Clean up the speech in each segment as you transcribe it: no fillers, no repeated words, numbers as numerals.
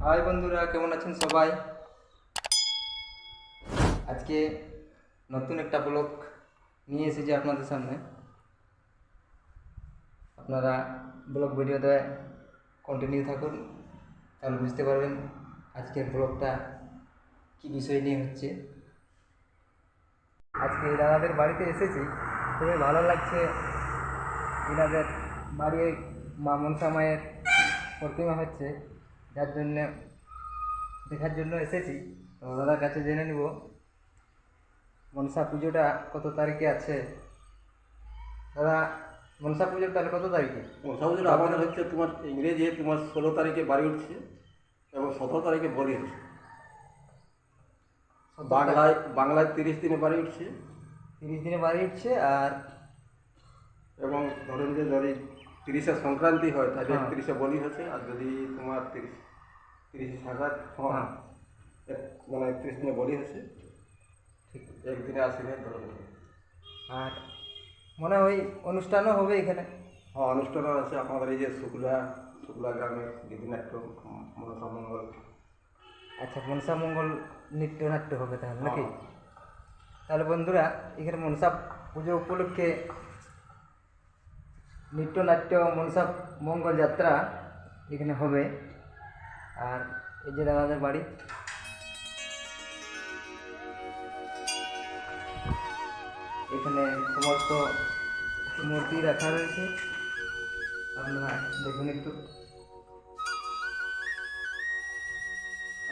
High বন্ধুরা, কেমন আছেন সবাই? আজকে নতুন একটা ব্লগ নিয়ে এসেছি আপনাদের সামনে। আপনারা ব্লগ ভিডিওতে কন্টিনিউ থাকুন, তাহলে বুঝতে পারবেন আজকের ব্লগটা কী বিষয় নিয়ে হচ্ছে। আজকে এই দাদাদের বাড়িতে এসেছি, খুবই ভালো লাগছে। এনাদের বাড়ি মা মনসা মায়ের প্রতিমা হচ্ছে, যার জন্য দেখার জন্য এসেছি। তো দাদার কাছে জেনে নিব মনসা পুজোটা কত তারিখে আছে। দাদা, মনসা পুজোর তাহলে কত তারিখে? মনসা পুজোটা আমাদের হচ্ছে তোমার ইংরেজি তোমার 16 তারিখে বাড়ি উঠছে এবং 17 তারিখে বলি হচ্ছে। বাংলায় 30 দিনে বাড়ি উঠছে 30 দিনে বাড়ি উঠছে। আর এবং ধরেন যে যদি 30-এ সংক্রান্তি হয় তাহলে হ্যাঁ। 31-এ বলি হচ্ছে। আর যদি তোমার 30 সাগাত হ্যাঁ, মানে 31 দিনে বলি হচ্ছে, ঠিক। একদিনে আসিনে ধরো। আর মনে হয় অনুষ্ঠানও হবে এখানে। হ্যাঁ, অনুষ্ঠানও আছে আমাদের এই যে শুক্লা গ্রামের গীতিনাট্য মনসা মঙ্গল। আচ্ছা, মনসা মঙ্গল নৃত্য নাট্য হবে তাহলে নাকি? হ্যাঁ। তাহলে বন্ধুরা, এখানে মনসা পুজো উপলক্ষে নৃত্য নাট্য মনসা মঙ্গল যাত্রা এখানে হবে। আর এই যে দাদাদের বাড়ি, এখানে সমস্ত মূর্তি রাখা রয়েছে, আপনারা দেখুন একটু।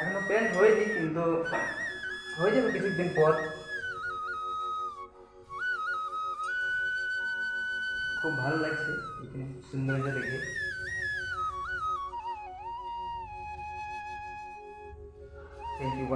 এখনো পেন্ট হয়নি, কিন্তু হয়ে যাবে কিছুদিন পর। খুব ভালো লাগছে এখানে সৌন্দর্য দেখে। Thank you.